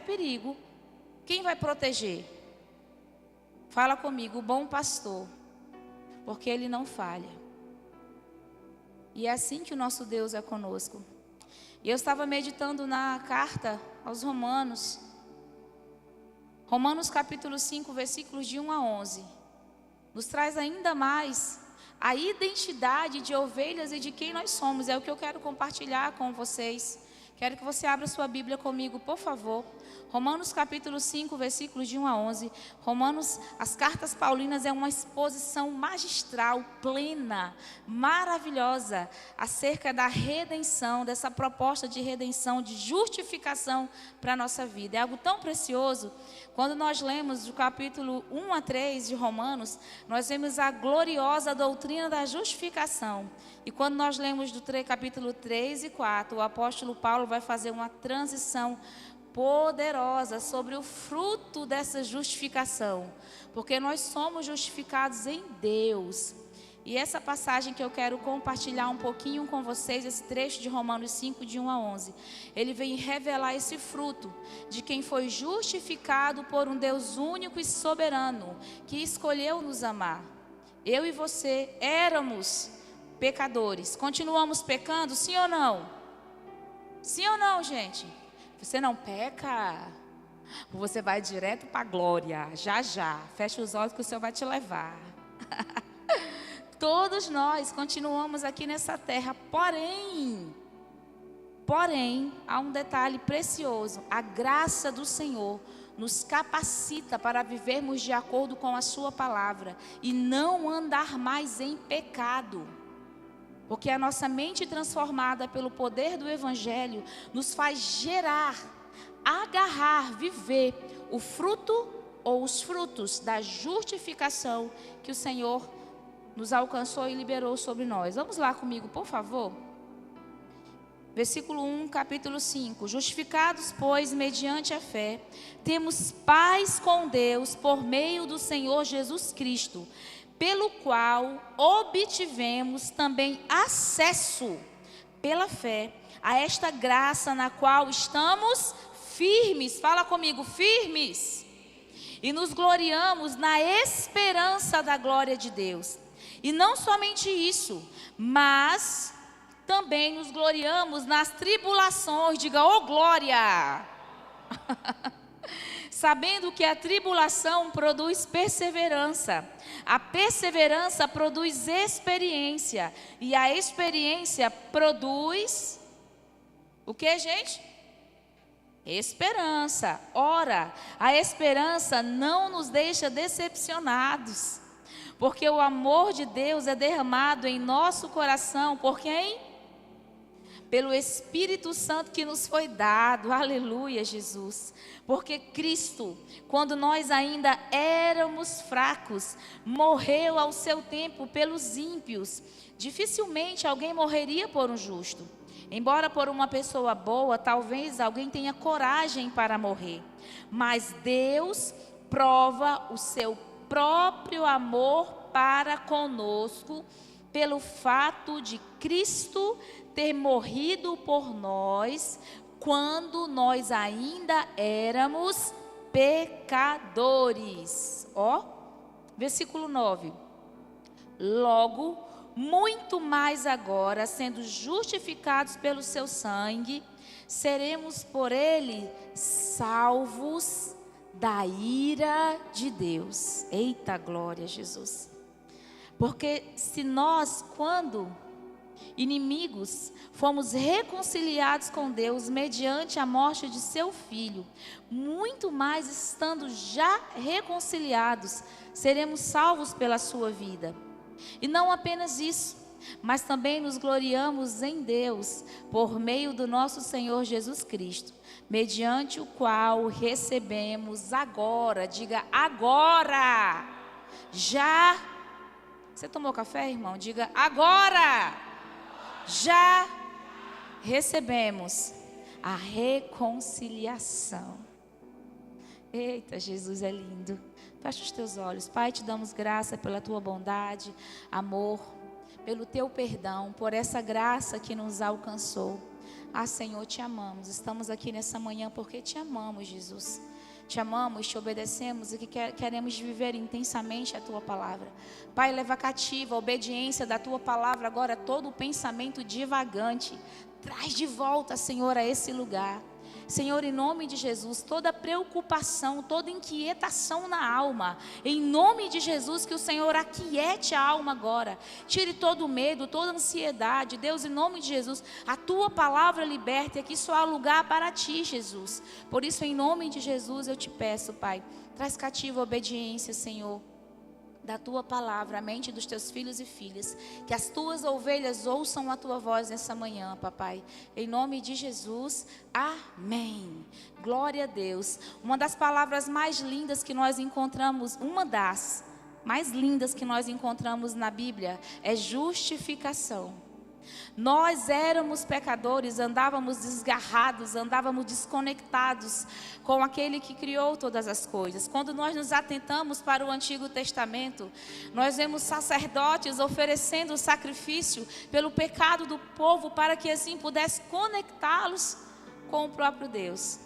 perigo, quem vai proteger? Fala comigo, o bom pastor, porque ele não falha. E é assim que o nosso Deus é conosco. E eu estava meditando na carta aos Romanos. Romanos capítulo 5, versículos de 1 a 11. Nos traz ainda mais a identidade de ovelhas e de quem nós somos. É o que eu quero compartilhar com vocês. Quero que você abra sua Bíblia comigo, por favor. Romanos capítulo 5, versículos de 1 a 11. Romanos, as cartas paulinas é uma exposição magistral, plena, maravilhosa, acerca da redenção, dessa proposta de redenção, de justificação para a nossa vida. É algo tão precioso. Quando nós lemos do capítulo 1 a 3 de Romanos, nós vemos a gloriosa doutrina da justificação. E quando nós lemos do capítulo 3 e 4, o apóstolo Paulo vai fazer uma transição poderosa sobre o fruto dessa justificação, porque nós somos justificados em Deus. E essa passagem que eu quero compartilhar um pouquinho com vocês, esse trecho de Romanos 5, de 1 a 11, ele vem revelar esse fruto de quem foi justificado por um Deus único e soberano, que escolheu nos amar. Eu e você éramos pecadores. Continuamos pecando, sim ou não? Sim ou não, gente? Você não peca, você vai direto para a glória, já já. Fecha os olhos que o Senhor vai te levar. Todos nós continuamos aqui nessa terra, porém, há um detalhe precioso. A graça do Senhor nos capacita para vivermos de acordo com a sua palavra e não andar mais em pecado. Porque a nossa mente transformada pelo poder do Evangelho nos faz gerar, agarrar, viver o fruto ou os frutos da justificação que o Senhor nos alcançou e liberou sobre nós. Vamos lá comigo, por favor. Versículo 1, capítulo 5. Justificados, pois, mediante a fé, temos paz com Deus por meio do Senhor Jesus Cristo, pelo qual obtivemos também acesso, pela fé, a esta graça na qual estamos firmes. Fala comigo, firmes. E nos gloriamos na esperança da glória de Deus. E não somente isso, mas também nos gloriamos nas tribulações. Diga, ô glória! Sabendo que a tribulação produz perseverança, a perseverança produz experiência, e a experiência produz o que, gente? Esperança. Ora, a esperança não nos deixa decepcionados, porque o amor de Deus é derramado em nosso coração, por quem? Pelo Espírito Santo que nos foi dado, aleluia, Jesus. Porque Cristo, quando nós ainda éramos fracos, morreu ao seu tempo pelos ímpios. Dificilmente alguém morreria por um justo. Embora por uma pessoa boa, talvez alguém tenha coragem para morrer. Mas Deus prova o seu próprio amor para conosco, pelo fato de Cristo ter morrido por nós, quando nós ainda éramos pecadores. Ó, versículo 9. Logo, muito mais agora, sendo justificados pelo seu sangue, seremos por ele salvos da ira de Deus. Eita glória, Jesus. Porque se nós, quando inimigos, fomos reconciliados com Deus mediante a morte de seu Filho, muito mais estando já reconciliados, seremos salvos pela sua vida. E não apenas isso, mas também nos gloriamos em Deus, por meio do nosso Senhor Jesus Cristo, mediante o qual recebemos agora, diga agora, já. Você tomou café, irmão? Diga agora. Já recebemos a reconciliação. Eita, Jesus é lindo. Fecha os teus olhos. Pai, te damos graça pela tua bondade, amor, pelo teu perdão, por essa graça que nos alcançou. Ah, Senhor, te amamos. Estamos aqui nessa manhã porque te amamos, Jesus. Te amamos, te obedecemos e que queremos viver intensamente a Tua palavra. Pai, leva cativa a obediência da Tua palavra agora todo o pensamento divagante. Traz de volta, Senhor, a esse lugar. Senhor, em nome de Jesus, toda preocupação, toda inquietação na alma, em nome de Jesus, que o Senhor aquiete a alma agora, tire todo o medo, toda a ansiedade. Deus, em nome de Jesus, a Tua palavra liberta, e aqui só há lugar para Ti, Jesus. Por isso, em nome de Jesus, eu te peço, Pai, traz cativa a obediência, Senhor, da Tua palavra, a mente dos Teus filhos e filhas, que as Tuas ovelhas ouçam a Tua voz nessa manhã, papai, em nome de Jesus, amém. Glória a Deus. Uma das palavras mais lindas que nós encontramos, uma das mais lindas que nós encontramos na Bíblia, é justificação. Nós éramos pecadores, andávamos desgarrados, andávamos desconectados com aquele que criou todas as coisas. Quando nós nos atentamos para o Antigo Testamento, nós vemos sacerdotes oferecendo sacrifício pelo pecado do povo, para que assim pudesse conectá-los com o próprio Deus.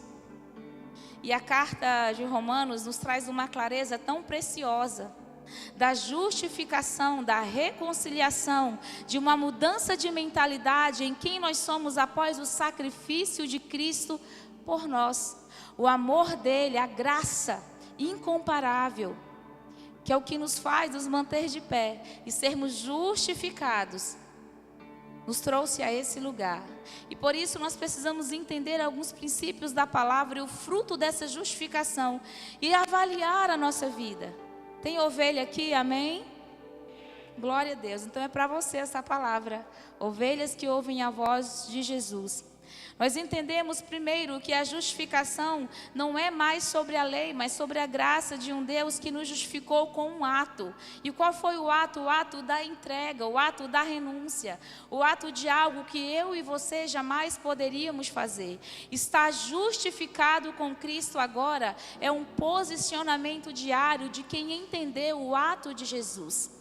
E a carta de Romanos nos traz uma clareza tão preciosa da justificação, da reconciliação, de uma mudança de mentalidade em quem nós somos após o sacrifício de Cristo por nós. O amor dele, a graça incomparável, que é o que nos faz nos manter de pé e sermos justificados, nos trouxe a esse lugar. E por isso nós precisamos entender alguns princípios da palavra e o fruto dessa justificação e avaliar a nossa vida. Tem ovelha aqui, amém? Glória a Deus. Então é para você essa palavra. Ovelhas que ouvem a voz de Jesus. Nós entendemos primeiro que a justificação não é mais sobre a lei, mas sobre a graça de um Deus que nos justificou com um ato. E qual foi o ato? O ato da entrega, o ato da renúncia, o ato de algo que eu e você jamais poderíamos fazer. Estar justificado com Cristo agora é um posicionamento diário de quem entendeu o ato de Jesus.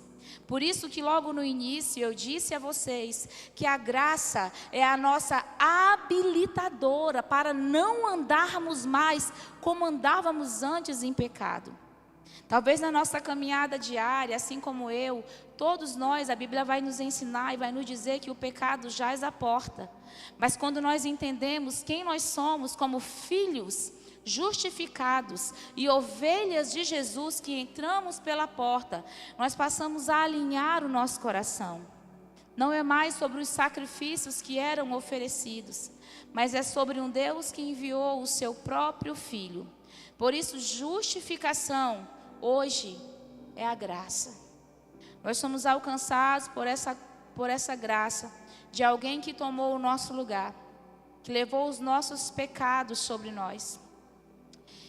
Por isso que logo no início eu disse a vocês que a graça é a nossa habilitadora para não andarmos mais como andávamos antes em pecado. Talvez na nossa caminhada diária, assim como eu, todos nós, a Bíblia vai nos ensinar e vai nos dizer que o pecado jaz à porta. Mas quando nós entendemos quem nós somos como filhos justificados e ovelhas de Jesus que entramos pela porta, nós passamos a alinhar o nosso coração. Não é mais sobre os sacrifícios que eram oferecidos, mas é sobre um Deus que enviou o seu próprio Filho. Por isso, justificação hoje é a graça. Nós somos alcançados por essa graça de alguém que tomou o nosso lugar, que levou os nossos pecados sobre nós.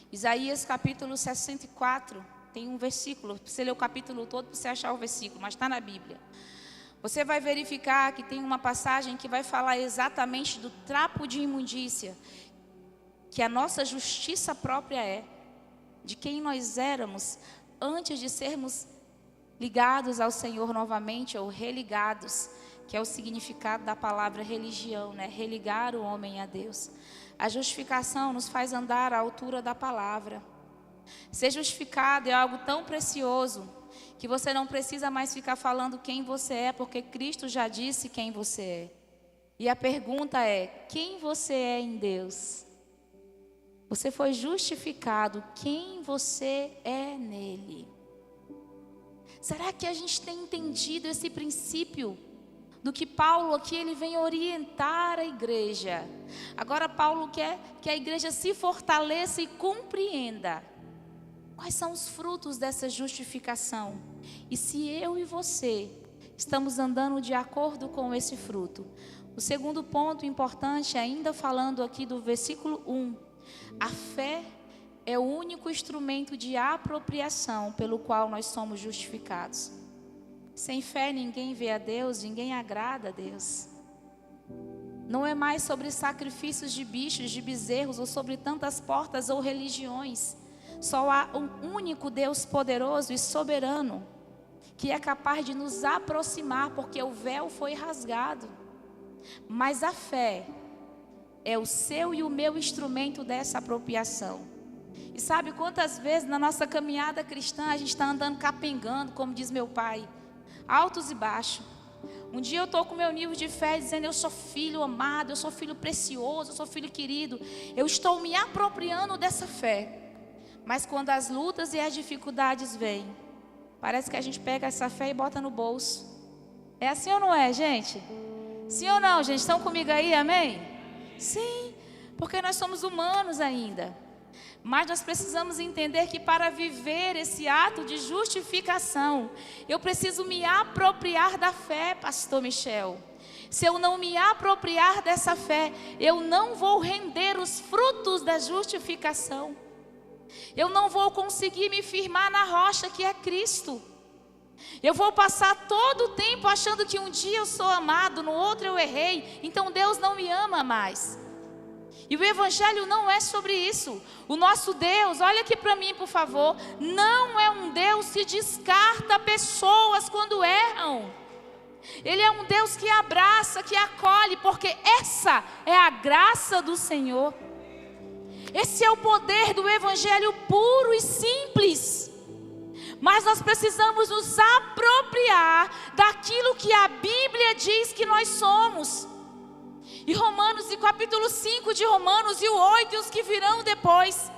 Isaías capítulo 64, tem um versículo, você lê o capítulo todo para você achar o versículo, mas está na Bíblia. Você vai verificar que tem uma passagem que vai falar exatamente do trapo de imundícia, que a nossa justiça própria é, de quem nós éramos antes de sermos ligados ao Senhor novamente, ou religados, que é o significado da palavra religião, né? Religar o homem a Deus. A justificação nos faz andar à altura da palavra. Ser justificado é algo tão precioso que você não precisa mais ficar falando quem você é, porque Cristo já disse quem você é. E a pergunta é: quem você é em Deus? Você foi justificado, quem você é nele? Será que a gente tem entendido esse princípio? Do que Paulo aqui ele vem orientar a igreja. Agora Paulo quer que a igreja se fortaleça e compreenda quais são os frutos dessa justificação. E se eu e você estamos andando de acordo com esse fruto. O segundo ponto importante, ainda falando aqui do versículo 1. A fé é o único instrumento de apropriação pelo qual nós somos justificados. Sem fé ninguém vê a Deus, ninguém agrada a Deus. Não é mais sobre sacrifícios de bichos, de bezerros, ou sobre tantas portas ou religiões. Só há um único Deus poderoso e soberano, que é capaz de nos aproximar, porque o véu foi rasgado. Mas a fé é o seu e o meu instrumento dessa apropriação. E sabe quantas vezes na nossa caminhada cristã a gente está andando capengando, como diz meu pai, altos e baixos. Um dia eu estou com o meu nível de fé dizendo: eu sou filho amado, eu sou filho precioso, eu sou filho querido. Eu estou me apropriando dessa fé. Mas quando as lutas e as dificuldades vêm, parece que a gente pega essa fé e bota no bolso. É assim ou não é, gente? Sim ou não, gente? Estão comigo aí, amém? Sim, porque nós somos humanos ainda. Mas nós precisamos entender que para viver esse ato de justificação, eu preciso me apropriar da fé, pastor Michel. Se eu não me apropriar dessa fé, eu não vou render os frutos da justificação. Eu não vou conseguir me firmar na rocha que é Cristo. Eu vou passar todo o tempo achando que um dia eu sou amado, no outro eu errei, então Deus não me ama mais. E o Evangelho não é sobre isso. O nosso Deus, olha aqui para mim por favor, não é um Deus que descarta pessoas quando erram. Ele é um Deus que abraça, que acolhe, porque essa é a graça do Senhor. Esse é o poder do Evangelho puro e simples. Mas nós precisamos nos apropriar daquilo que a Bíblia diz que nós somos. E Romanos, e capítulo 5 de Romanos, e o 8 e os que virão depois,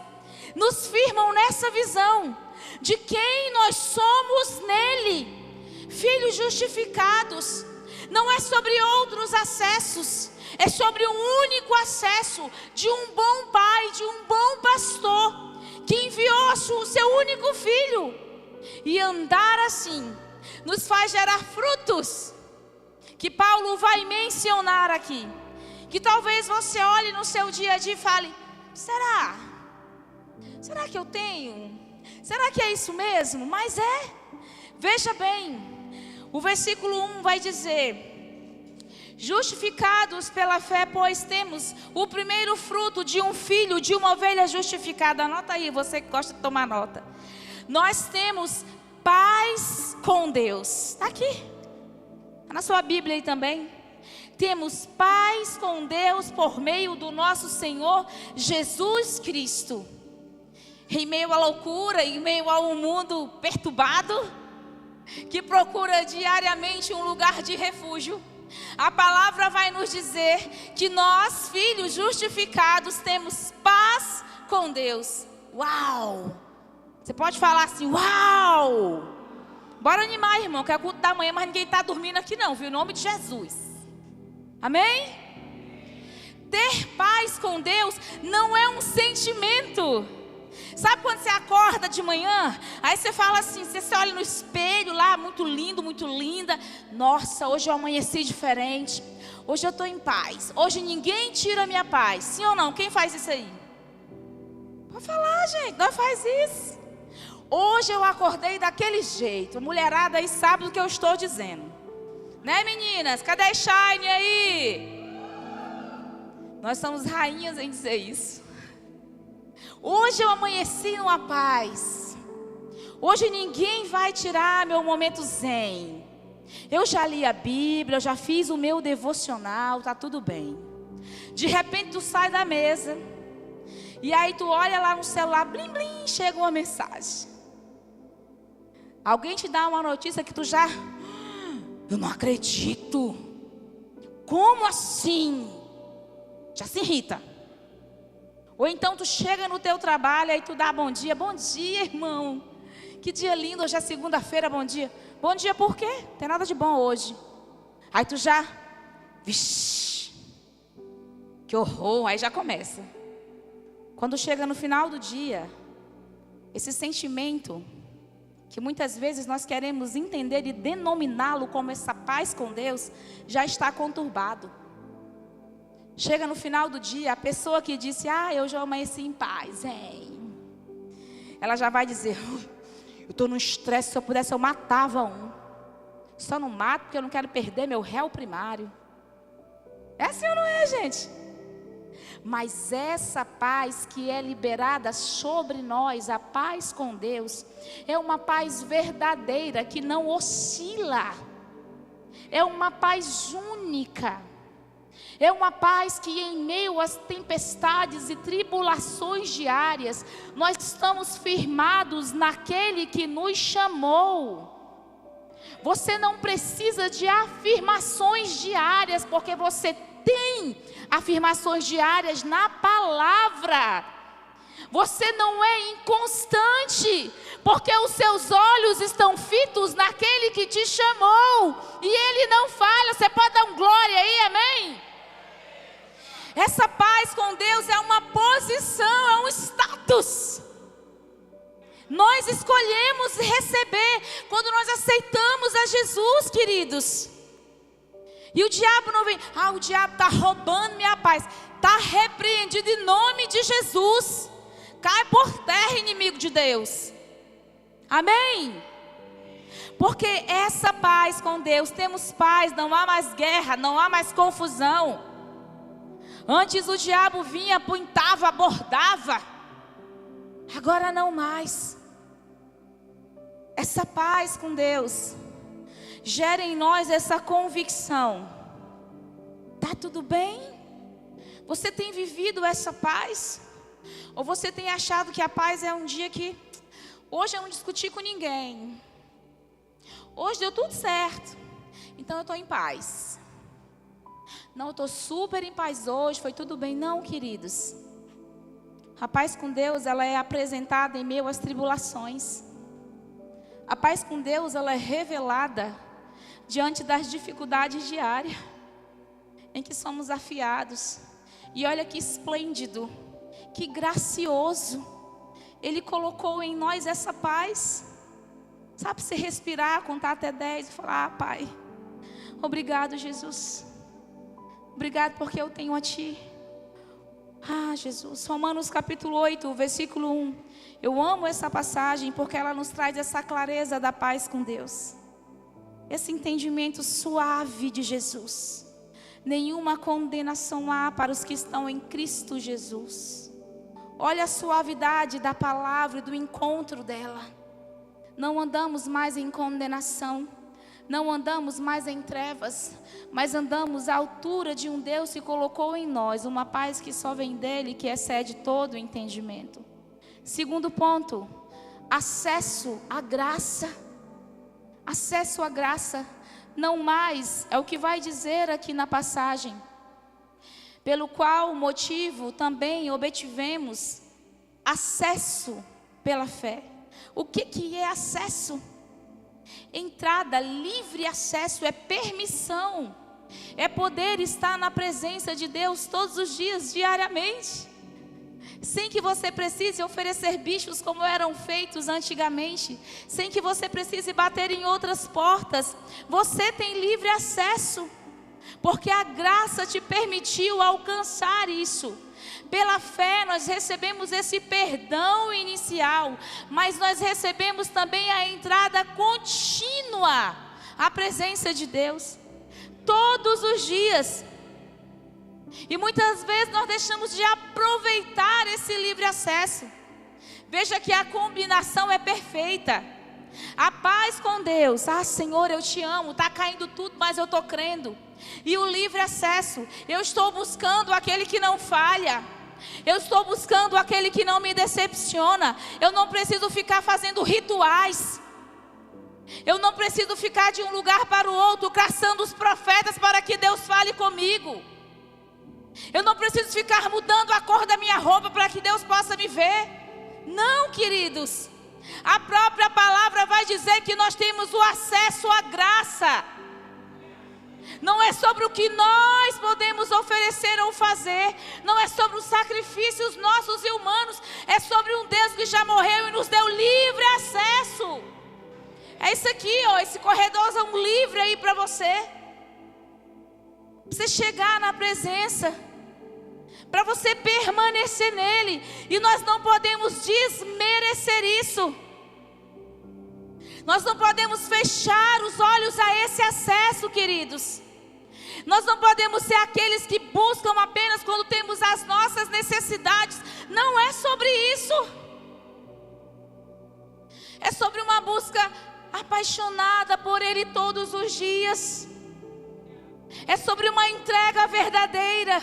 nos firmam nessa visão de quem nós somos nele, filhos justificados. Não é sobre outros acessos, é sobre um único acesso de um bom pai, de um bom pastor, que enviou o seu único filho. E andar assim nos faz gerar frutos, que Paulo vai mencionar aqui. Que talvez você olhe no seu dia a dia e fale: será? Será que eu tenho? Será que é isso mesmo? Mas é. Veja bem, o versículo 1 vai dizer: justificados pela fé, pois temos o primeiro fruto de um filho, de uma ovelha justificada. Anota aí, você que gosta de tomar nota. Nós temos paz com Deus. Está aqui, está na sua Bíblia aí também. Temos paz com Deus por meio do nosso Senhor Jesus Cristo. Em meio à loucura, em meio a um mundo perturbado, que procura diariamente um lugar de refúgio, a palavra vai nos dizer que nós, filhos justificados, temos paz com Deus. Uau! Você pode falar assim: uau! Bora animar, irmão, que é o culto da manhã, mas ninguém está dormindo aqui não, viu? Em nome de Jesus. Amém? Ter paz com Deus não é um sentimento. Sabe quando você acorda de manhã, aí você fala assim, você olha no espelho lá, muito lindo, muito linda. Nossa, hoje eu amanheci diferente. Hoje eu estou em paz. Hoje ninguém tira a minha paz. Sim ou não? Quem faz isso aí? Pode falar, gente, nós faz isso. Hoje eu acordei daquele jeito. A mulherada aí sabe do que eu estou dizendo. Né, meninas? Cadê a Shine aí? Nós somos rainhas em dizer isso. Hoje eu amanheci numa paz. Hoje ninguém vai tirar meu momento zen. Eu já li a Bíblia, eu já fiz o meu devocional, tá tudo bem. De repente tu sai da mesa e aí tu olha lá no celular, blim blim, chega uma mensagem. Alguém te dá uma notícia que tu já... Eu não acredito. Como assim? Já se irrita. Ou então tu chega no teu trabalho, aí tu dá bom dia. Bom dia, irmão. Que dia lindo, hoje é segunda-feira, bom dia. Bom dia por quê? Não tem nada de bom hoje. Aí tu já... Vixe, que horror, aí já começa. Quando chega no final do dia, esse sentimento... que muitas vezes nós queremos entender e denominá-lo como essa paz com Deus, já está conturbado. Chega no final do dia, a pessoa que disse: eu já amanheci em paz, ela já vai dizer: eu estou num estresse, se eu pudesse eu matava um. Só não mato porque eu não quero perder meu réu primário. É assim ou não é, gente? Mas essa paz que é liberada sobre nós, a paz com Deus, é uma paz verdadeira, que não oscila. É uma paz única. É uma paz que em meio às tempestades e tribulações diárias, nós estamos firmados naquele que nos chamou. Você não precisa de afirmações diárias, porque você tem afirmações diárias na palavra. Você não é inconstante, porque os seus olhos estão fitos naquele que te chamou, e Ele não falha. Você pode dar um glória aí, amém? Essa paz com Deus é uma posição, é um status. Nós escolhemos receber quando nós aceitamos a Jesus, queridos. E o diabo não vem, o diabo está roubando minha paz. Está repreendido em nome de Jesus. Cai por terra, inimigo de Deus. Amém? Porque essa paz com Deus, temos paz, não há mais guerra, não há mais confusão. Antes o diabo vinha, apontava, abordava. Agora não mais. Essa paz com Deus gera em nós essa convicção. Tá tudo bem? Você tem vivido essa paz? Ou você tem achado que a paz é um dia que hoje eu não discuti com ninguém, hoje deu tudo certo, então eu estou em paz. Não, eu estou super em paz hoje, foi tudo bem. Não, queridos. A paz com Deus, ela é apresentada em meio às tribulações. A paz com Deus, ela é revelada diante das dificuldades diárias, em que somos afiados. E olha que esplêndido, que gracioso. Ele colocou em nós essa paz. Sabe, você respirar, contar até 10 e falar: Pai, obrigado, Jesus. Obrigado porque eu tenho a Ti. Jesus. Romanos capítulo 8, versículo 1. Eu amo essa passagem porque ela nos traz essa clareza da paz com Deus. Esse entendimento suave de Jesus. Nenhuma condenação há para os que estão em Cristo Jesus. Olha a suavidade da palavra e do encontro dela. Não andamos mais em condenação. Não andamos mais em trevas, mas andamos à altura de um Deus que colocou em nós uma paz que só vem dele, que excede todo o entendimento. Segundo ponto, acesso à graça. Acesso à graça, não mais, é o que vai dizer aqui na passagem. Pelo qual motivo também obtivemos acesso pela fé. O que é acesso? Entrada, livre acesso, é permissão, é poder estar na presença de Deus todos os dias, diariamente, sem que você precise oferecer bichos como eram feitos antigamente, sem que você precise bater em outras portas. Você tem livre acesso, porque a graça te permitiu alcançar isso. Pela fé nós recebemos esse perdão inicial, mas nós recebemos também a entrada contínua à presença de Deus, todos os dias. E muitas vezes nós deixamos de aproveitar esse livre acesso. Veja que a combinação é perfeita. A paz com Deus, Senhor, eu te amo, está caindo tudo, mas eu estou crendo. E o livre acesso, eu estou buscando aquele que não falha. Eu estou buscando aquele que não me decepciona. Eu não preciso ficar fazendo rituais. Eu não preciso ficar de um lugar para o outro caçando os profetas para que Deus fale comigo. Eu não preciso ficar mudando a cor da minha roupa para que Deus possa me ver. Não, queridos. A própria palavra vai dizer que nós temos o acesso à graça. Não é sobre o que nós podemos oferecer ou fazer. Não é sobre os sacrifícios nossos e humanos. É sobre um Deus que já morreu e nos deu livre acesso. É isso aqui, esse corredorzão livre aí para você. Você chegar na presença, para você permanecer nele. E nós não podemos desmerecer isso. Nós não podemos fechar os olhos a esse acesso, queridos. Nós não podemos ser aqueles que buscam apenas quando temos as nossas necessidades. Não é sobre isso. É sobre uma busca apaixonada por Ele todos os dias. É sobre uma entrega verdadeira.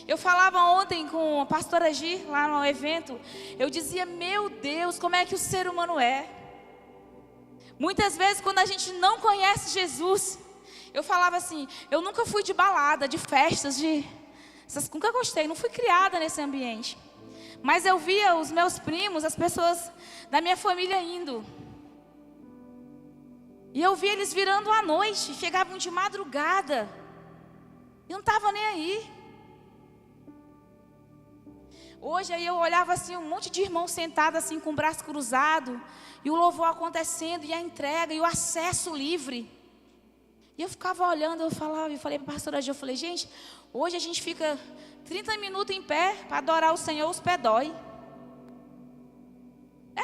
Eu falava ontem com a pastora Gi, lá no evento. Eu dizia, meu Deus, como é que o ser humano é. Muitas vezes quando a gente não conhece Jesus, eu falava assim, eu nunca fui de balada, de festas, nunca gostei, não fui criada nesse ambiente. Mas eu via os meus primos, as pessoas da minha família indo. E eu via eles virando à noite, chegavam de madrugada. E não estava nem aí. Hoje aí eu olhava assim, um monte de irmãos sentados assim com o braço cruzado. E o louvor acontecendo, e a entrega, e o acesso livre. E eu ficava olhando, eu falei para a pastora Gil, eu falei, gente, hoje a gente fica 30 minutos em pé para adorar o Senhor, os pés dói.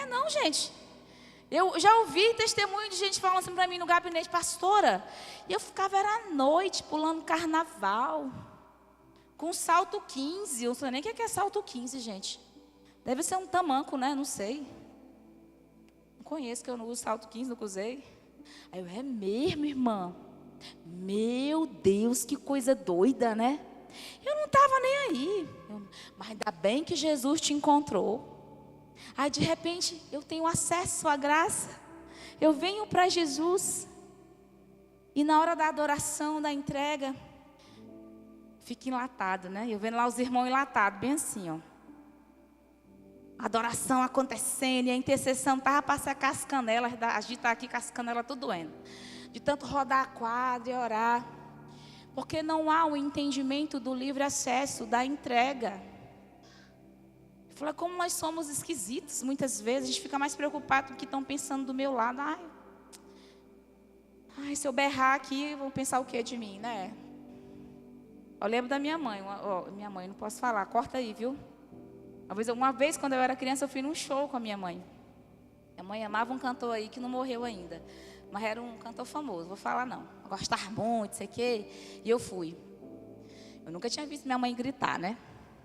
Não, gente. Eu já ouvi testemunho de gente falando assim para mim no gabinete, pastora. E eu ficava, era à noite, pulando carnaval. Com salto 15. Eu não sei nem o que é salto 15, gente. Deve ser um tamanco, né? Não sei. Não conheço, que eu não uso salto 15, nunca usei. Aí eu, é mesmo, irmã? Meu Deus, que coisa doida, né? Eu não estava nem aí. Mas ainda bem que Jesus te encontrou. Aí de repente eu tenho acesso à graça. Eu venho para Jesus. E na hora da adoração, da entrega, fica enlatado, né? Eu vendo lá os irmãos enlatados, bem assim, ó. Adoração acontecendo e a intercessão estava para secar as canelas. A gente está aqui com as canelas tudo doendo. De tanto rodar a quadra e orar. Porque não há o entendimento do livre acesso, da entrega. Eu falei, como nós somos esquisitos muitas vezes. A gente fica mais preocupado com o que estão pensando do meu lado. Ai, se eu berrar aqui, vão pensar o que de mim, né? Eu lembro da minha mãe. Minha mãe, não posso falar, corta aí, viu? Uma vez, quando eu era criança, eu fui num show com a minha mãe. Minha mãe amava um cantor aí que não morreu ainda. Mas era um cantor famoso, vou falar não. Eu gostava muito, sei o quê. E eu fui. Eu nunca tinha visto minha mãe gritar, né?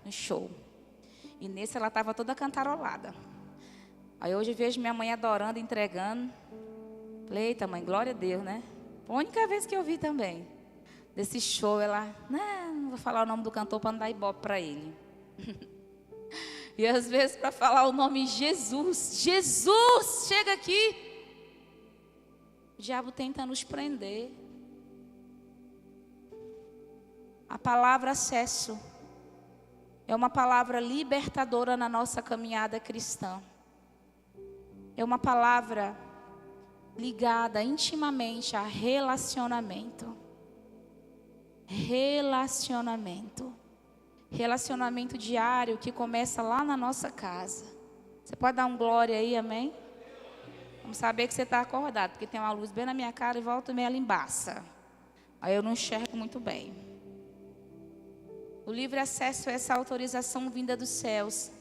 No show. E nesse ela estava toda cantarolada. Aí hoje eu vejo minha mãe adorando, entregando. Falei, eita mãe, glória a Deus, né? Foi a única vez que eu vi também. Desse show, ela, não vou falar o nome do cantor para não dar ibope para ele. E às vezes para falar o nome Jesus, Jesus, chega aqui. O diabo tenta nos prender. A palavra acesso é uma palavra libertadora na nossa caminhada cristã. É uma palavra ligada intimamente a relacionamento. Relacionamento diário que começa lá na nossa casa. Você pode dar um glória aí, amém? Vamos saber que você está acordado, porque tem uma luz bem na minha cara e volta e meia ela embaça. Aí eu não enxergo muito bem. O livre acesso é essa autorização vinda dos céus,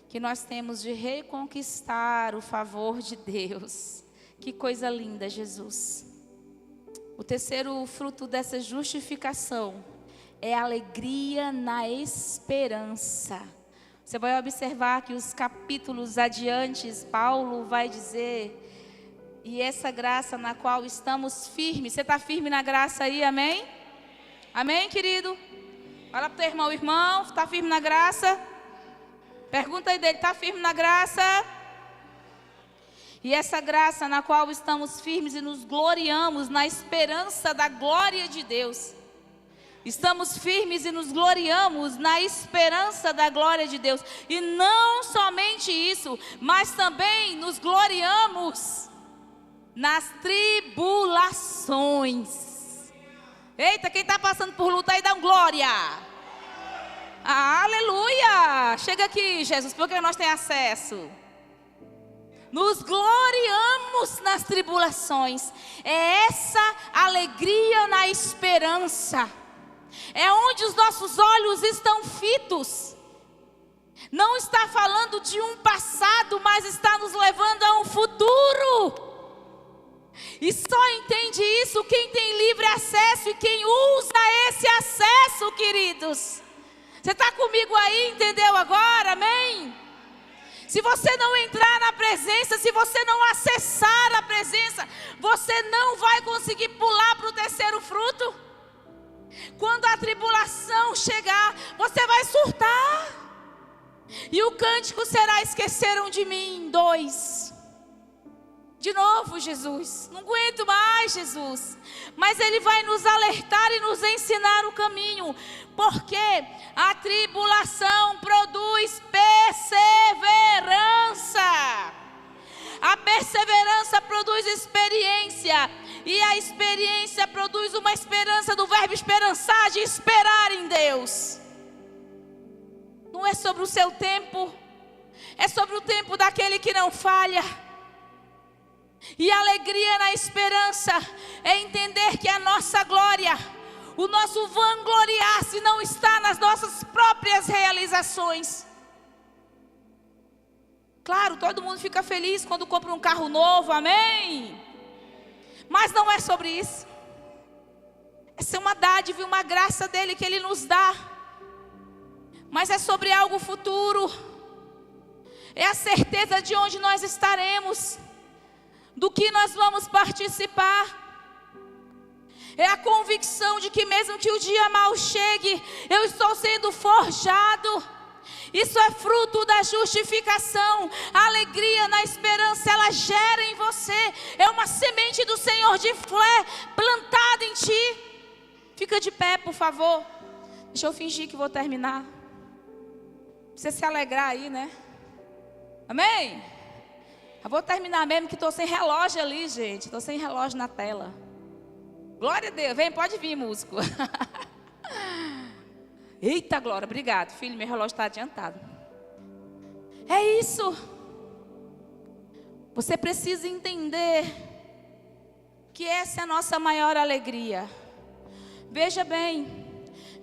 que nós temos de reconquistar o favor de Deus. Que coisa linda, Jesus. O terceiro fruto dessa justificação é a alegria na esperança. Você vai observar que os capítulos adiante, Paulo vai dizer, e essa graça na qual estamos firmes. Você está firme na graça aí, amém? Amém, querido? Fala para o teu irmão, está firme na graça? Pergunta aí dele, está firme na graça? E essa graça na qual estamos firmes e nos gloriamos na esperança da glória de Deus. Estamos firmes e nos gloriamos na esperança da glória de Deus. E não somente isso, mas também nos gloriamos nas tribulações. Eita, quem está passando por luta aí, dá um glória. Aleluia. Chega aqui, Jesus, porque nós temos acesso. Nos gloriamos nas tribulações. É essa alegria na esperança. É onde os nossos olhos estão fitos. Não está falando de um passado, mas está nos levando a um futuro. E só entende isso quem tem livre acesso e quem usa esse acesso, queridos. Você está comigo aí, entendeu agora? Amém? Se você não entrar na presença, se você não acessar a presença, você não vai conseguir pular para o terceiro fruto. Quando a tribulação chegar, você vai surtar. E o cântico será: esqueceram de mim. 2. De novo, Jesus, não aguento mais, Jesus. Mas Ele vai nos alertar e nos ensinar o caminho. Porque a tribulação produz perseverança. A perseverança produz experiência. E a experiência produz uma esperança, do verbo esperançar, de esperar em Deus. Não é sobre o seu tempo, é sobre o tempo daquele que não falha. E a alegria na esperança é entender que a nossa glória, o nosso vangloriar-se não está nas nossas próprias realizações. Claro, todo mundo fica feliz quando compra um carro novo, amém? Mas não é sobre isso. Essa é uma dádiva e uma graça dele que Ele nos dá. Mas é sobre algo futuro. É a certeza de onde nós estaremos, do que nós vamos participar. É a convicção de que mesmo que o dia mau chegue, eu estou sendo forjado. Isso é fruto da justificação. A alegria na esperança, ela gera em você. É uma semente do Senhor de fé plantada em ti. Fica de pé, por favor. Deixa eu fingir que vou terminar. Você se alegrar aí, né? Amém? Eu vou terminar mesmo, que estou sem relógio ali, gente. Estou sem relógio na tela. Glória a Deus. Vem, pode vir, músico. Eita, glória. Obrigado, filho. Meu relógio está adiantado. É isso. Você precisa entender que essa é a nossa maior alegria. Veja bem.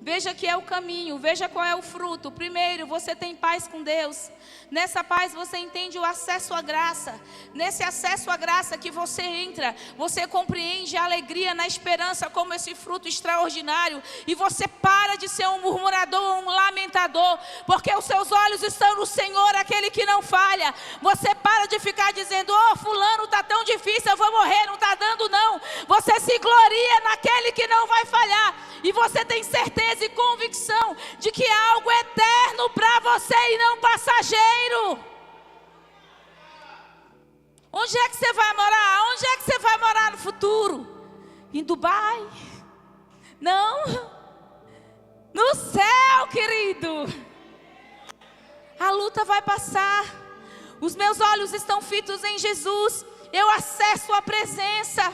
Veja que é o caminho, veja qual é o fruto. Primeiro, você tem paz com Deus. Nessa paz você entende o acesso à graça. Nesse acesso à graça que você entra, você compreende a alegria na esperança como esse fruto extraordinário. E você para de ser um murmurador, um lamentador, porque os seus olhos estão no Senhor, aquele que não falha. Você para de ficar dizendo: oh, fulano, está tão difícil, eu vou morrer, não está dando não. Você se gloria naquele que não vai falhar. E você tem certeza e convicção de que é algo eterno para você e não passageiro. Onde é que você vai morar? Onde é que você vai morar no futuro? Em Dubai? Não. No céu, querido. A luta vai passar. Os meus olhos estão fitos em Jesus. Eu acesso a presença.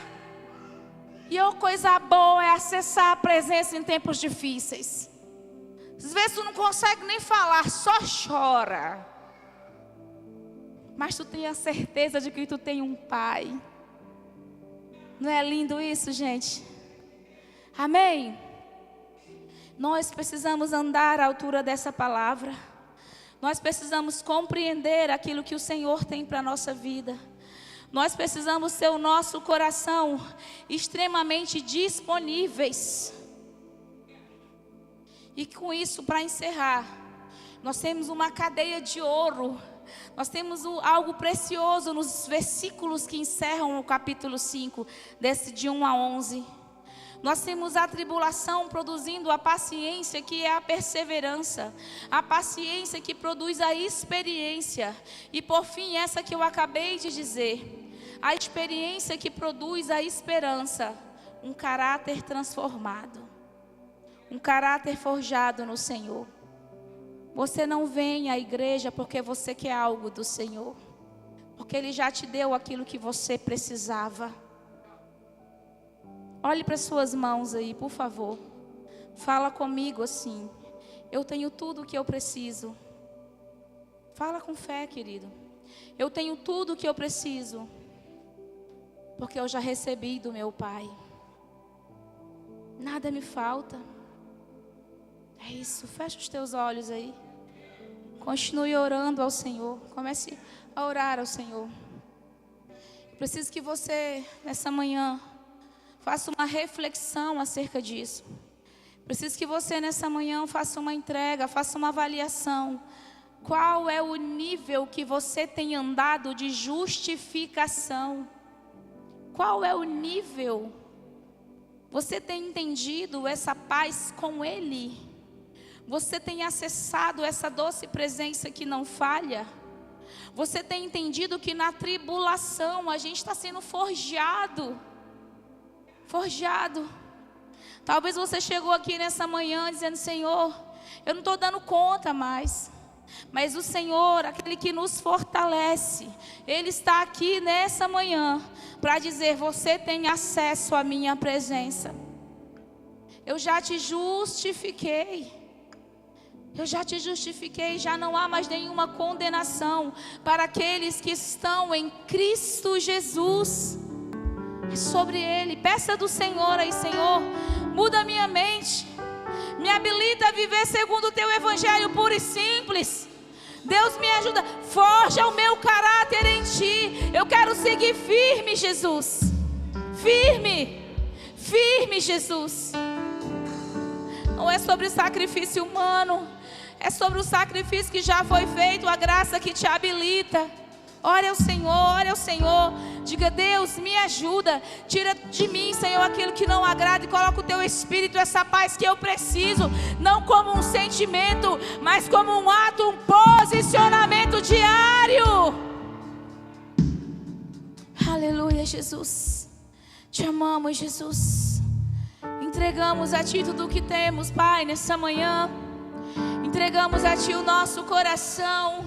E a coisa boa é acessar a presença em tempos difíceis. Às vezes tu não consegue nem falar, só chora. Mas tu tem a certeza de que tu tem um pai. Não é lindo isso, gente? Amém? Nós precisamos andar à altura dessa palavra. Nós precisamos compreender aquilo que o Senhor tem para a nossa vida. Nós precisamos ter o nosso coração extremamente disponíveis. E com isso, para encerrar, nós temos uma cadeia de ouro. Nós temos algo precioso nos versículos que encerram o capítulo 5, de 1 a 11. Nós temos a tribulação produzindo a paciência, que é a perseverança. A paciência que produz a experiência. E por fim, essa que eu acabei de dizer. A experiência que produz a esperança. Um caráter transformado. Um caráter forjado no Senhor. Você não vem à igreja porque você quer algo do Senhor. Porque Ele já te deu aquilo que você precisava. Olhe para as suas mãos aí, por favor. Fala comigo assim: eu tenho tudo o que eu preciso. Fala com fé, querido. Eu tenho tudo o que eu preciso, porque eu já recebi do meu Pai. Nada me falta. É isso, fecha os teus olhos aí. Continue orando ao Senhor. Comece a orar ao Senhor. Eu preciso que você, nessa manhã, faça uma reflexão acerca disso. Preciso que você nessa manhã faça uma entrega, faça uma avaliação. Qual é o nível que você tem andado de justificação? Qual é o nível? Você tem entendido essa paz com Ele? Você tem acessado essa doce presença que não falha? Você tem entendido que na tribulação a gente está sendo forjado? Forjado. Talvez você chegou aqui nessa manhã dizendo: Senhor, eu não estou dando conta mais. Mas o Senhor, aquele que nos fortalece, Ele está aqui nessa manhã para dizer: você tem acesso à minha presença. Eu já te justifiquei. Eu já te justifiquei. Já não há mais nenhuma condenação para aqueles que estão em Cristo Jesus. É sobre Ele. Peça do Senhor aí: Senhor, muda a minha mente, me habilita a viver segundo o teu evangelho puro e simples. Deus, me ajuda, forja o meu caráter em ti. Eu quero seguir firme, Jesus. Firme, firme, Jesus. Não é sobre sacrifício humano, é sobre o sacrifício que já foi feito, a graça que te habilita. Ore ao Senhor, ore ao Senhor. Diga: Deus, me ajuda. Tira de mim, Senhor, aquilo que não agrada, e coloca o teu Espírito, essa paz que eu preciso. Não como um sentimento, mas como um ato, um posicionamento diário. Aleluia, Jesus. Te amamos, Jesus. Entregamos a Ti tudo o que temos, Pai, nessa manhã. Entregamos a Ti o nosso coração.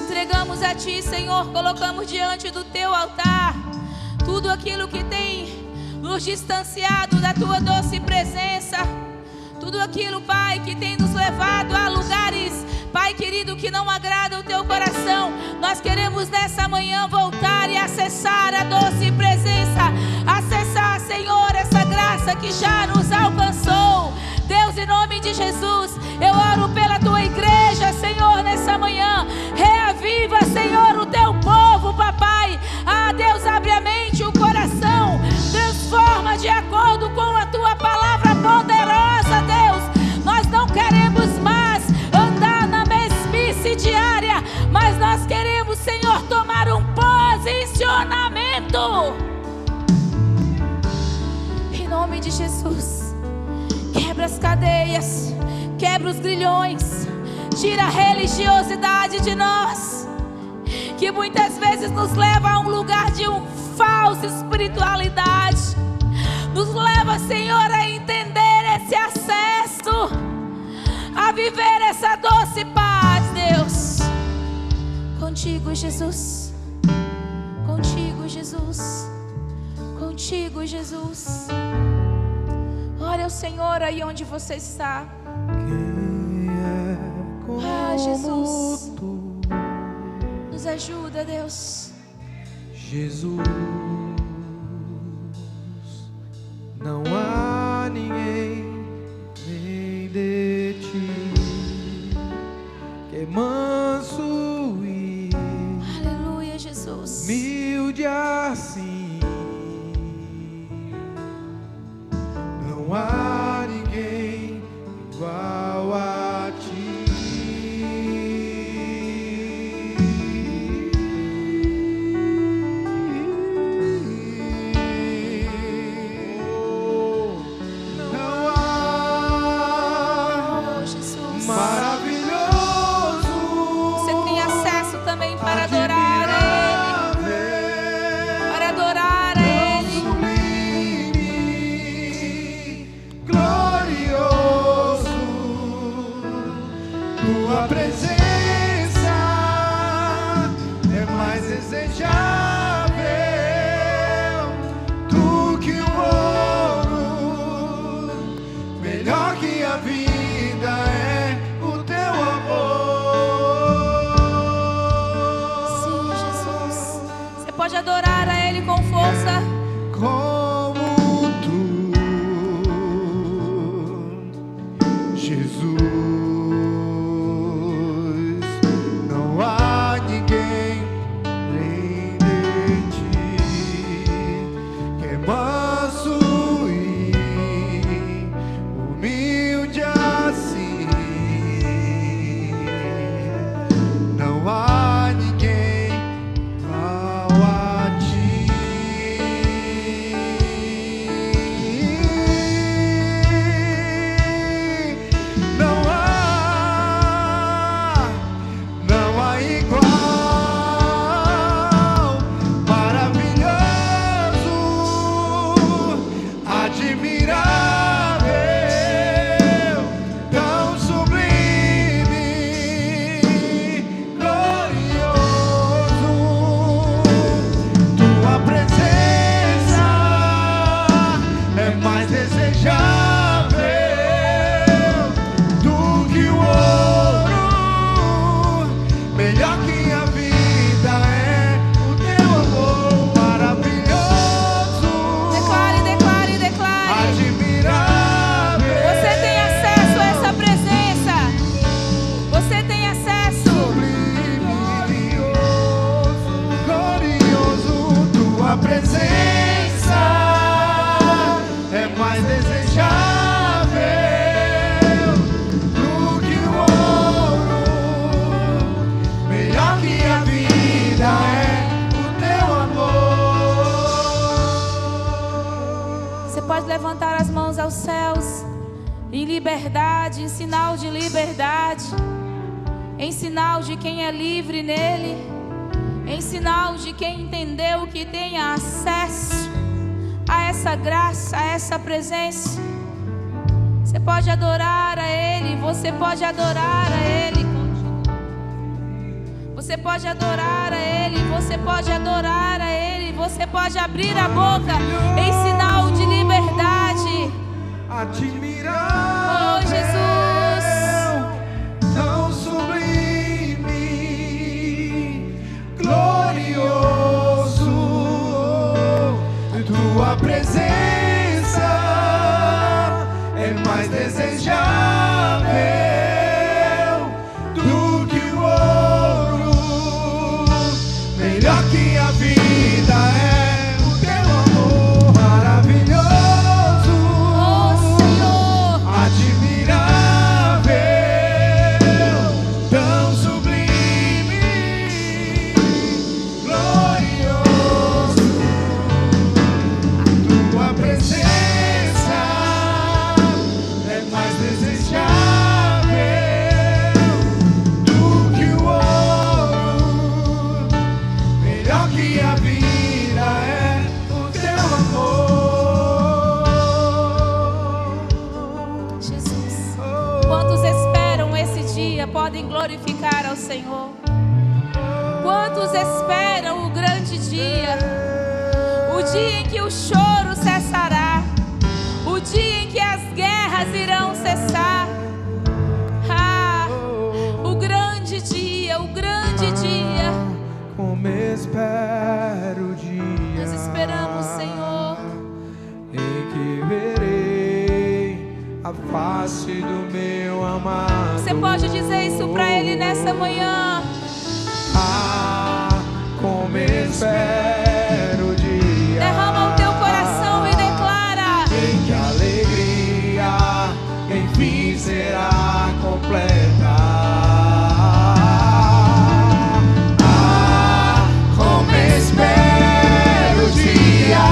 Entregamos a Ti, Senhor, colocamos diante do Teu altar tudo aquilo que tem nos distanciado da Tua doce presença. Tudo aquilo, Pai, que tem nos levado a lugares, Pai querido, que não agrada o Teu coração. Nós queremos nessa manhã voltar e acessar a doce presença. Acessar, Senhor, essa graça que já nos alcançou. Deus, em nome de Jesus, eu oro pela Tua igreja, Senhor, nessa manhã. Reaviva, Senhor, o Teu povo, papai. Ah, Deus, abre a mente, o coração. Transforma de acordo com a Tua palavra poderosa, Deus. Nós não queremos mais andar na mesmice diária, mas nós queremos, Senhor, tomar um posicionamento. Em nome de Jesus. Quebra as cadeias, quebra os grilhões, tira a religiosidade de nós, que muitas vezes nos leva a um lugar de falsa espiritualidade. Nos leva, Senhor, a entender esse acesso, a viver essa doce paz, Deus. Contigo, Jesus. Contigo, Jesus. Contigo, Jesus. Ore ao Senhor aí onde você está. Quem é como Jesus, tu? nos ajuda, Deus. Jesus, não há ninguém nem de ti, que é manso e Aleluia, Jesus. humilde assim. Não há ninguém igual a ti. Não há Jesus. maravilhoso. Você tem acesso também para adorar a Ele, para adorar a Ele. Glorioso, tua presença é mais desejável do que o ouro, melhor que a vida é o teu amor. Sim, Jesus. Você pode adorar a Ele com força. Como tu, Jesus, não há ninguém além de ti, que é manso e humilde assim. Não há ninguém igual a ti. aos céus em liberdade, em sinal de liberdade, em sinal de quem é livre nele, em sinal de quem entendeu que tem acesso a essa graça, a essa presença. Você pode adorar a Ele, você pode adorar a Ele, você pode adorar a Ele, você pode adorar a Ele, você pode abrir a boca em sinal de liberdade. Admirável, Oh Jesus, tão sublime, glorioso, tua presença é mais desejável do que o ouro, melhor que a vida é o teu amor maravilhoso, oh Senhor, admirável, tão sublime, glorioso, tua presença é mais desejável do que o ouro, melhor que a vida é o teu amor. Jesus. Quantos esperam esse dia podem glorificar ao Senhor. Quantos esperam o grande dia, o dia em que o choro cessará, o dia em que as guerras irão cessar. Ah, o grande dia, o grande dia. Como espero o dia Nós esperamos, Senhor. em que verei a face do meu amado. Você pode dizer isso para Ele nessa manhã. Ah, como espero o dia Derrama o teu coração e declara: em que a alegria enfim será completa. Ah, como espero o dia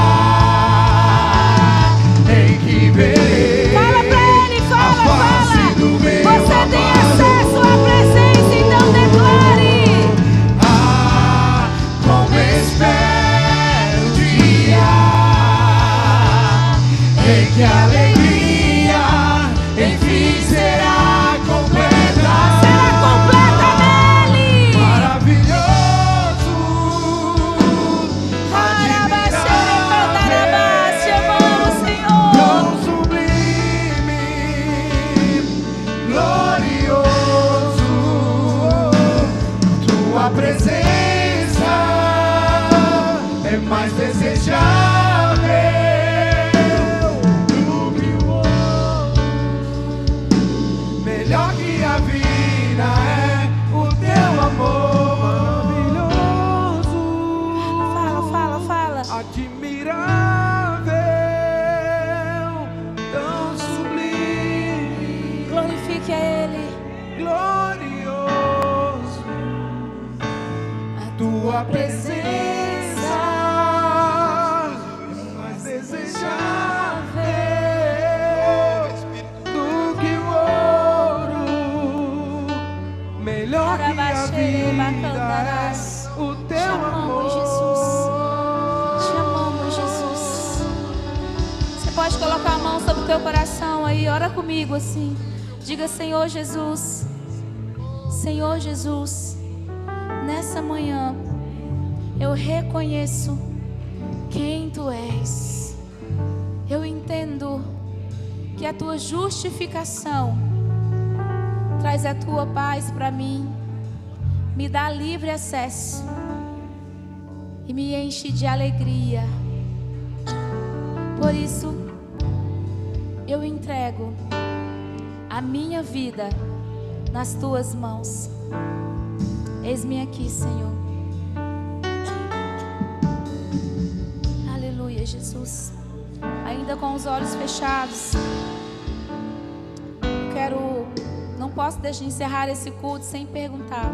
em que verei fala pra Ele, a fala, face fala. do meu Você tem amado. acesso à presença, então declare. Ah, como espero o dia em que a alegria enfim será completa. Será completa nele. Maravilhoso, Arabaxerecandarabás, te amamos, Senhor. tão sublime, glorioso, tua presença é mais desejável do que o ouro, melhor que a vida é o teu amor maravilhoso. Fala, fala, fala. Admirável, tão sublime, Glorifique a Ele. glorioso, tua presença é mais desejável do que o ouro, melhor que a vida é o Te teu amamos, amor. Jesus. Te amamos, Jesus. Você pode colocar a mão sobre o teu coração aí, ora comigo assim. Diga: Senhor Jesus, Senhor Jesus, nessa manhã eu reconheço quem Tu és. Eu entendo que a Tua justificação traz a Tua paz para mim, me dá livre acesso e me enche de alegria. Por isso, eu entrego a minha vida nas Tuas mãos. Eis-me aqui, Senhor. Aleluia, Jesus. Ainda com os olhos fechados, não posso deixar encerrar esse culto sem perguntar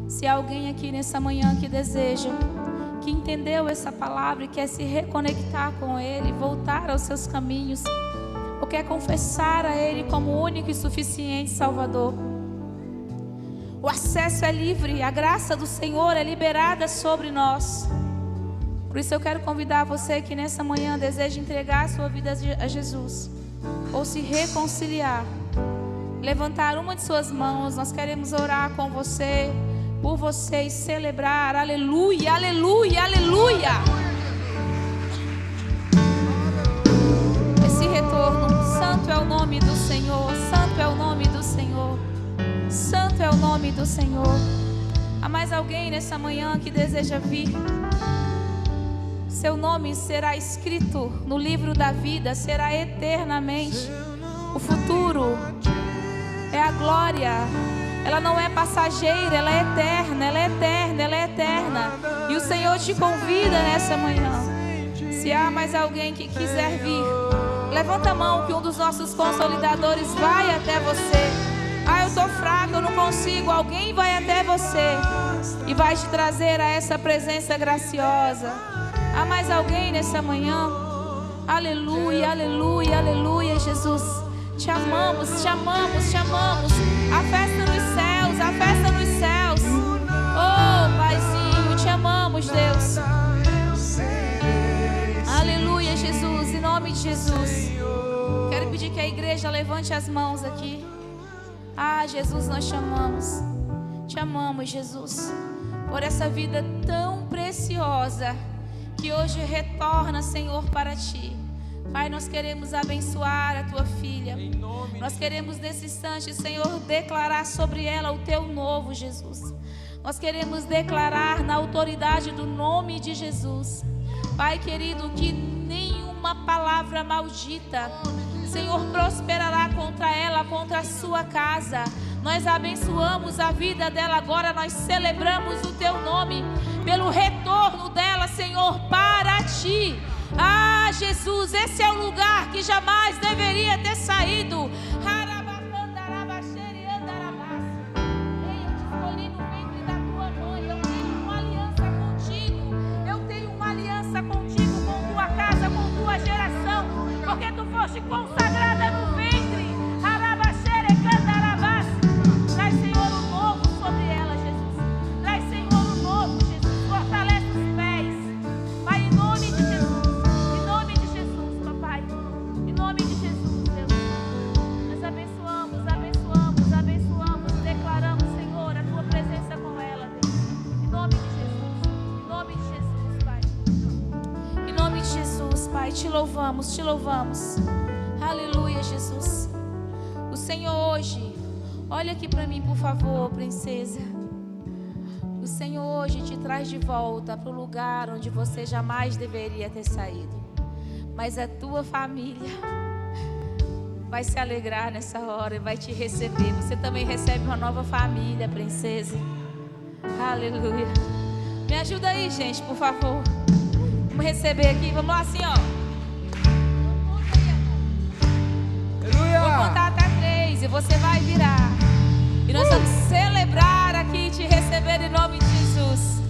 se há alguém aqui nessa manhã que deseja que entendeu essa palavra e quer se reconectar com Ele, voltar aos seus caminhos, ou quer confessar a Ele como único e suficiente Salvador. O acesso é livre, a graça do Senhor é liberada sobre nós. Por isso eu quero convidar você que nessa manhã deseja entregar a sua vida a Jesus, ou se reconciliar, levantar uma de suas mãos. Nós queremos orar com você, por você, e celebrar. Aleluia, aleluia, aleluia. Esse retorno, santo é o nome do Senhor, santo é o nome do Senhor, santo é o nome do Senhor. Há mais alguém nessa manhã que deseja vir? Seu nome será escrito no livro da vida, será eternamente. O futuro é a glória. Ela não é passageira, ela é eterna, ela é eterna, ela é eterna. E o Senhor te convida nessa manhã. Se há mais alguém que quiser vir, levanta a mão que um dos nossos consolidadores vai até você. Ah, eu estou fraco, eu não consigo. Alguém vai até você e vai te trazer a essa presença graciosa. Há mais alguém nessa manhã? Aleluia, aleluia, aleluia, Jesus. Te amamos, te amamos, te amamos. A festa nos céus, a festa nos céus. Oh, Paizinho, te amamos, Deus. Aleluia, Jesus, em nome de Jesus. Quero pedir que a igreja levante as mãos aqui. Ah, Jesus, nós te amamos. Te amamos, Jesus, por essa vida tão preciosa que hoje retorna, Senhor, para Ti. Pai, nós queremos abençoar a Tua filha. Nós queremos nesse instante, Senhor, declarar sobre ela o Teu novo, Jesus. Nós queremos declarar na autoridade do nome de Jesus, Pai querido, que nenhuma palavra maldita, Senhor, prosperará contra ela, contra a sua casa. Nós abençoamos a vida dela agora, nós celebramos o Teu nome pelo retorno dela, Senhor, para Ti. Ah, Jesus, esse é o lugar que jamais deveria ter saído. Porque tu foste consagrada no ventre. Traz, Senhor, o novo sobre ela, Jesus. Traz, Senhor, o novo, Jesus. Fortalece os pés, Pai, em nome de Jesus. Em nome de Jesus, papai. Em nome de Jesus, Deus. Nós abençoamos, abençoamos, abençoamos. Declaramos, Senhor, a tua presença com ela, Deus. Em nome de Jesus. Em nome de Jesus, Pai. Em nome de Jesus, Pai, te louvamos, te louvamos. Aleluia, Jesus. O Senhor hoje, olha aqui para mim, por favor, princesa. O Senhor hoje te traz de volta para o lugar onde você jamais deveria ter saído. Mas a tua família vai se alegrar nessa hora e vai te receber. Você também recebe uma nova família, princesa. Aleluia. Me ajuda aí, gente, por favor. Vamos receber aqui, vamos lá assim, ó. Vou contar até 3 e você vai virar. E nós vamos celebrar aqui e te receber em nome de Jesus.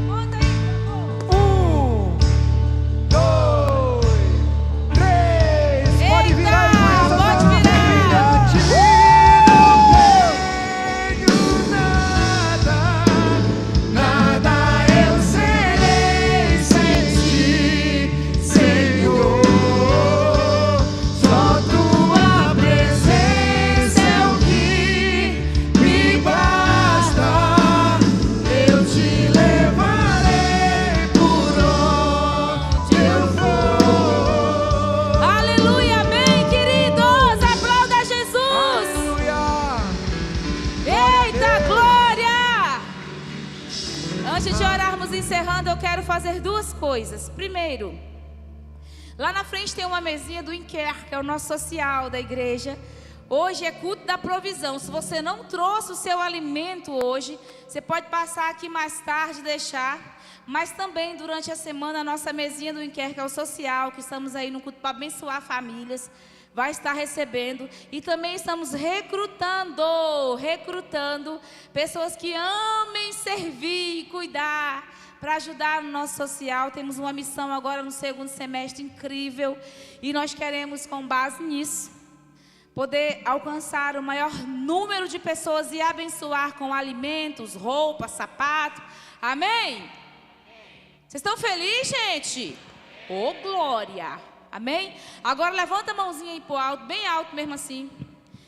Conta aí, por favor. 1, 2, 3. Pode virar aí, Pode virar. Nada eu serei sem Ti, Senhor. Só Tua presença é o que me basta. Eu Te levarei por onde eu for. Aleluia, amém, queridos. Aplauda Jesus. Aleluia. Eita, glória! Antes de orarmos encerrando, eu quero fazer 2 coisas. Primeiro, lá na frente tem uma mesinha do Inquer, que é o nosso social da igreja. Hoje é culto da provisão. Se você não trouxe o seu alimento hoje, você pode passar aqui mais tarde e deixar. Mas também durante a semana a nossa mesinha do Inquer, que é o social, que estamos aí no culto para abençoar famílias, vai estar recebendo. E também estamos recrutando pessoas que amem servir e cuidar. para ajudar no nosso social. Temos uma missão agora no segundo semestre incrível. E nós queremos, com base nisso, poder alcançar o maior número de pessoas e abençoar com alimentos, roupas, sapato. Amém? Vocês estão felizes, gente? Ô, glória! Amém? Agora levanta a mãozinha aí pro alto, bem alto mesmo assim.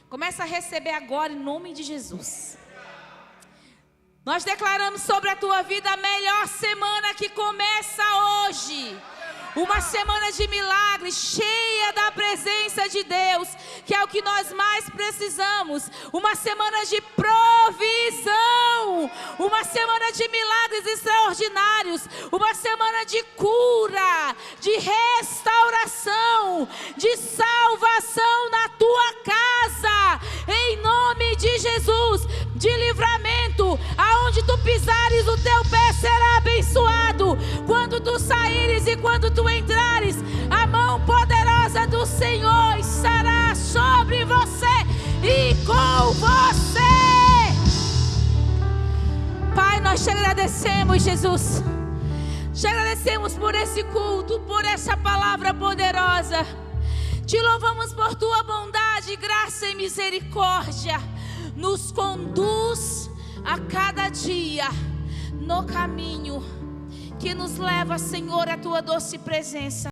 Começa a receber agora em nome de Jesus. Nós declaramos sobre a tua vida a melhor semana que começa hoje. Uma semana de milagres, cheia da presença de Deus, que é o que nós mais precisamos. Uma semana de provisão, uma semana de milagres extraordinários, uma semana de cura, de restauração, de salvação na tua casa, em nome de Jesus, de livramento. Aonde tu pisares, o teu pé será abençoado. Quando tu saíres e quando tu entrares, a mão poderosa do Senhor estará sobre você e com você. Pai, nós te agradecemos, Jesus. Te agradecemos por esse culto, por essa palavra poderosa. Te louvamos por tua bondade, graça e misericórdia. Nos conduz a cada dia no caminho que nos leva, Senhor, à tua doce presença.